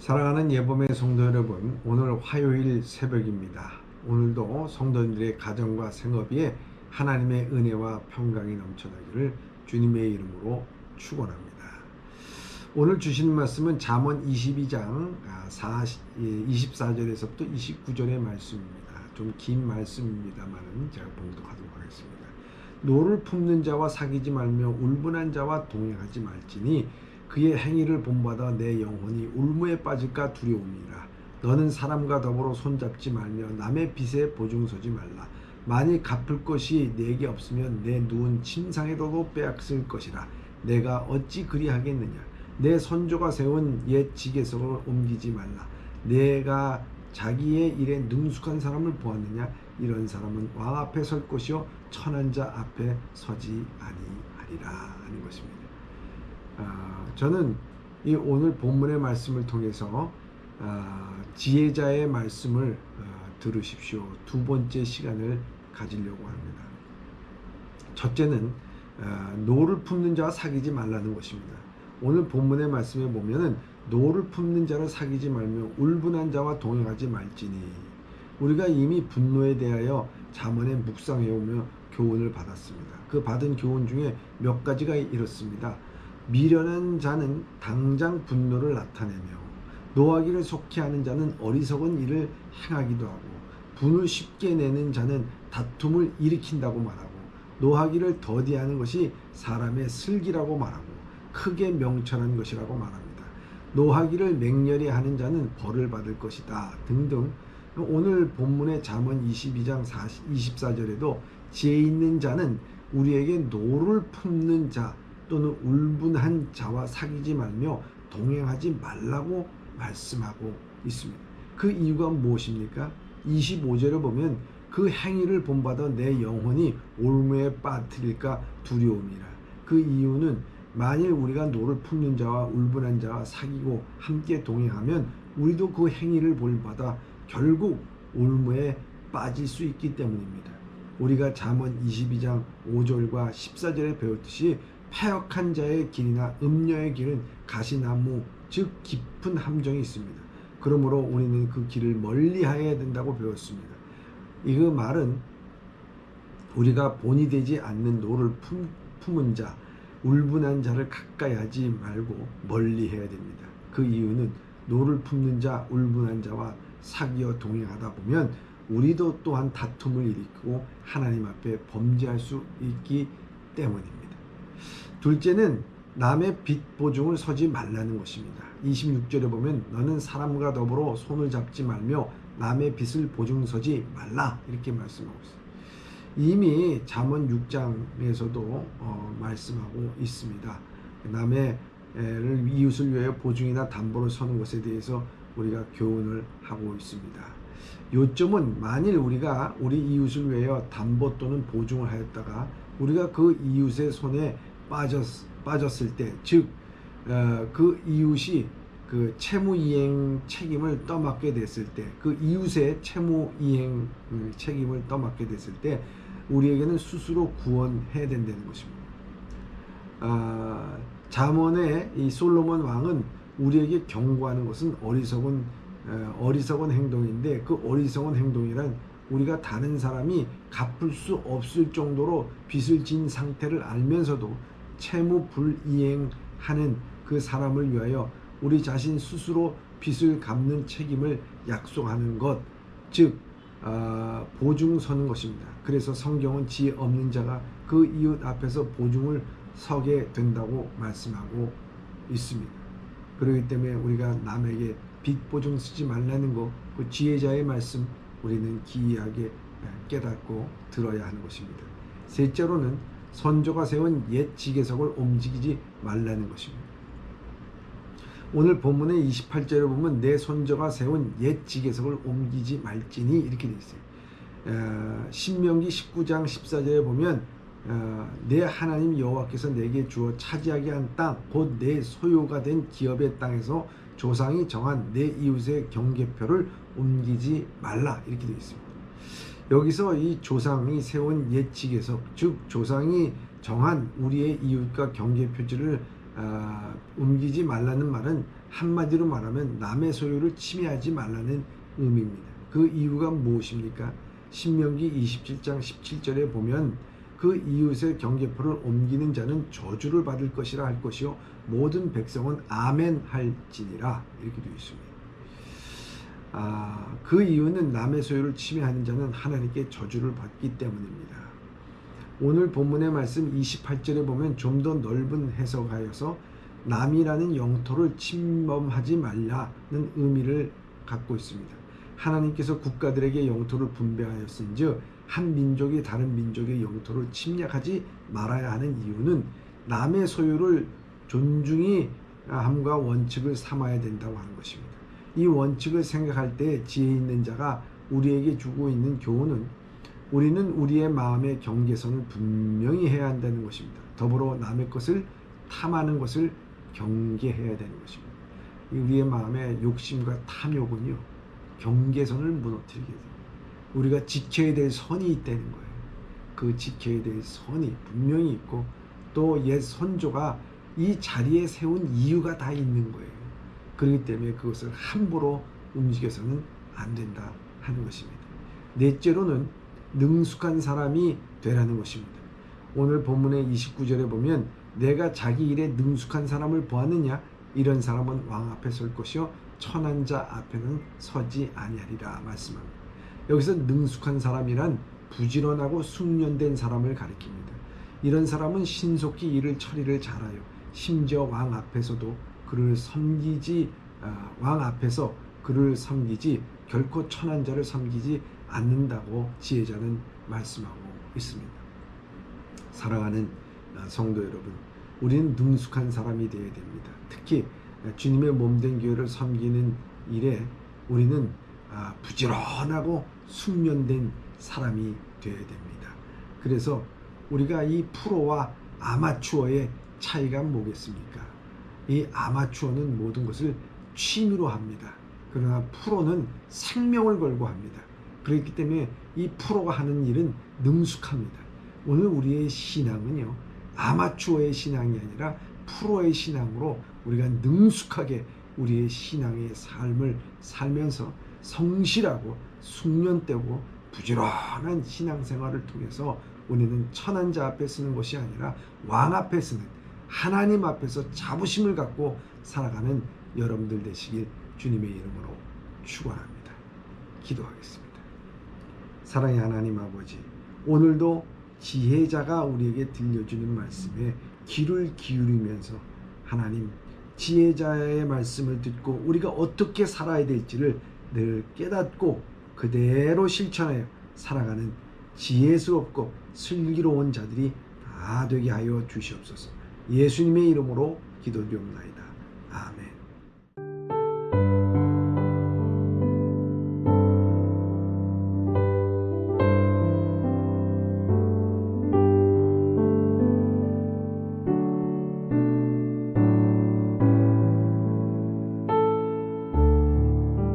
사랑하는 예범의 성도 여러분, 오늘 화요일 새벽입니다. 오늘도 성도님들의 가정과 생업에 하나님의 은혜와 평강이 넘쳐나기를 주님의 이름으로 축원합니다. 오늘 주신 말씀은 잠언 22장 24절에서부터 29절의 말씀입니다. 좀 긴 말씀입니다만 제가 봉독하도록 하겠습니다. 노를 품는 자와 사귀지 말며 울분한 자와 동행하지 말지니 그의 행위를 본받아 내 영혼이 울무에 빠질까 두려움이라. 너는 사람과 더불어 손잡지 말며 남의 빚에 보증서지 말라. 만일 갚을 것이 내게 없으면 내 누운 침상에도 빼앗을 것이라. 내가 어찌 그리하겠느냐. 내 선조가 세운 옛 지계석을 옮기지 말라. 내가 자기의 일에 능숙한 사람을 보았느냐. 이런 사람은 왕 앞에 설 것이요 천한 자 앞에 서지 아니하리라 하는 것입니다. 저는 이 오늘 본문의 말씀을 통해서 지혜자의 말씀을 들으십시오. 두 번째 시간을 가지려고 합니다. 첫째는 노를 품는 자와 사귀지 말라는 것입니다. 오늘 본문의 말씀에 보면은 노를 품는 자를 사귀지 말며 울분한 자와 동행하지 말지니, 우리가 이미 분노에 대하여 잠언에 묵상해오며 교훈을 받았습니다. 그 받은 교훈 중에 몇 가지가 이렇습니다. 미련한 자는 당장 분노를 나타내며 노하기를 속히 하는 자는 어리석은 일을 행하기도 하고, 분을 쉽게 내는 자는 다툼을 일으킨다고 말하고, 노하기를 더디하는 것이 사람의 슬기라고 말하고 크게 명철한 것이라고 말합니다. 노하기를 맹렬히 하는 자는 벌을 받을 것이다 등등. 오늘 본문의 잠언 22장 24절에도 지혜 있는 자는 우리에게 노를 품는 자 또는 울분한 자와 사귀지 말며 동행하지 말라고 말씀하고 있습니다. 그 이유가 무엇입니까? 25절을 보면 그 행위를 본받아 내 영혼이 올무에 빠뜨릴까 두려움이라. 그 이유는 만일 우리가 노를 품는 자와 울분한 자와 사귀고 함께 동행하면 우리도 그 행위를 본받아 결국 올무에 빠질 수 있기 때문입니다. 우리가 잠언 22장 5절과 14절에 배웠듯이 패역한 자의 길이나 음녀의 길은 가시나무 즉 깊은 함정이 있습니다. 그러므로 우리는 그 길을 멀리하여야 된다고 배웠습니다. 이 그 말은 우리가 본이 되지 않는 노를 품은 자, 울분한 자를 가까이 하지 말고 멀리해야 됩니다. 그 이유는 노를 품는 자, 울분한 자와 사귀어 동행하다 보면 우리도 또한 다툼을 일으키고 하나님 앞에 범죄할 수 있기 때문입니다. 둘째는 남의 빚 보증을 서지 말라는 것입니다. 26절에 보면 너는 사람과 더불어 손을 잡지 말며 남의 빚을 보증 서지 말라 이렇게 말씀하고 있습니다. 이미 잠언 6장에서도 말씀하고 있습니다. 남의 이웃을 위하여 보증이나 담보를 서는 것에 대해서 우리가 교훈을 하고 있습니다. 요점은 만일 우리가 우리 이웃을 위하여 담보 또는 보증을 하였다가 우리가 그 이웃의 손에 빠졌을 때, 즉 그 이웃이 그 채무이행 책임을 떠맡게 됐을 때, 그 이웃의 채무이행 책임을 떠맡게 됐을 때 우리에게는 스스로 구원해야 된다는 것입니다. 잠언의 이 솔로몬 왕은 우리에게 경고하는 것은 어리석은 행동인데, 그 어리석은 행동이란 우리가 다른 사람이 갚을 수 없을 정도로 빚을 진 상태를 알면서도 채무 불이행하는 그 사람을 위하여 우리 자신 스스로 빚을 갚는 책임을 약속하는 것, 즉 보증 서는 것입니다. 그래서 성경은 지혜 없는 자가 그 이웃 앞에서 보증을 서게 된다고 말씀하고 있습니다. 그렇기 때문에 우리가 남에게 빚 보증 쓰지 말라는 것, 그 지혜자의 말씀 우리는 기이하게 깨닫고 들어야 하는 것입니다. 셋째로는 선조가 세운 옛 지계석을 옮기지 말라는 것입니다. 오늘 본문의 28절에 보면 내 선조가 세운 옛 지계석을 옮기지 말지니 이렇게 되어 있어요. 신명기 19장 14절에 보면 내 하나님 여호와께서 내게 주어 차지하게 한 땅, 곧 내 소유가 된 기업의 땅에서 조상이 정한 내 이웃의 경계표를 옮기지 말라 이렇게 되어 있습니다. 여기서 이 조상이 세운 옛 지계석, 즉 조상이 정한 우리의 이웃과 경계표지를 옮기지 말라는 말은 한마디로 말하면 남의 소유를 침해하지 말라는 의미입니다. 그 이유가 무엇입니까? 신명기 27장 17절에 보면 그 이웃의 경계포를 옮기는 자는 저주를 받을 것이라 할 것이요 모든 백성은 아멘 할지니라 이렇게 되어 있습니다. 그 이유는 남의 소유를 침해하는 자는 하나님께 저주를 받기 때문입니다. 오늘 본문의 말씀 28절에 보면 좀 더 넓은 해석하여서 남이라는 영토를 침범하지 말라는 의미를 갖고 있습니다. 하나님께서 국가들에게 영토를 분배하였은즉 한 민족이 다른 민족의 영토를 침략하지 말아야 하는 이유는 남의 소유를 존중히 함과 원칙을 삼아야 된다고 하는 것입니다. 이 원칙을 생각할 때 지혜 있는 자가 우리에게 주고 있는 교훈은 우리는 우리의 마음의 경계선을 분명히 해야 한다는 것입니다. 더불어 남의 것을 탐하는 것을 경계해야 되는 것입니다. 우리의 마음의 욕심과 탐욕은요, 경계선을 무너뜨리게 됩니다. 우리가 지켜야 될 선이 있다는 거예요. 그 지켜야 될 선이 분명히 있고 또 옛 선조가 이 자리에 세운 이유가 다 있는 거예요. 그렇기 때문에 그것을 함부로 움직여서는 안 된다 하는 것입니다. 넷째로는 능숙한 사람이 되라는 것입니다. 오늘 본문의 29절에 보면 내가 자기 일에 능숙한 사람을 보았느냐? 이런 사람은 왕 앞에 설 것이요 천한 자 앞에는 서지 아니하리라 말씀합니다. 여기서 능숙한 사람이란 부지런하고 숙련된 사람을 가리킵니다. 이런 사람은 신속히 일을 처리를 잘하여 심지어 왕 앞에서도 그를 섬기지 왕 앞에서 그를 섬기지 결코 천한 자를 섬기지 않는다고 지혜자는 말씀하고 있습니다. 사랑하는 성도 여러분, 우리는 능숙한 사람이 되어야 됩니다. 특히 주님의 몸된 교회를 섬기는 일에 우리는 부지런하고 숙련된 사람이 되어야 됩니다. 그래서 우리가 이 프로와 아마추어의 차이가 뭐겠습니까? 이 아마추어는 모든 것을 취미로 합니다. 그러나 프로는 생명을 걸고 합니다. 그렇기 때문에 이 프로가 하는 일은 능숙합니다. 오늘 우리의 신앙은요, 아마추어의 신앙이 아니라 프로의 신앙으로 우리가 능숙하게 우리의 신앙의 삶을 살면서 성실하고 숙련되고 부지런한 신앙생활을 통해서 우리는 천한 자 앞에 서는 것이 아니라 왕 앞에 서는 하나님 앞에서 자부심을 갖고 살아가는 여러분들 되시길 주님의 이름으로 축원합니다. 기도하겠습니다. 사랑의 하나님 아버지, 오늘도 지혜자가 우리에게 들려주는 말씀에 귀를 기울이면서 하나님 지혜자의 말씀을 듣고 우리가 어떻게 살아야 될지를 늘 깨닫고 그대로 실천하여 살아가는 지혜스럽고 슬기로운 자들이 다 되게 하여 주시옵소서. 예수님의 이름으로 기도드리옵나이다. 아멘.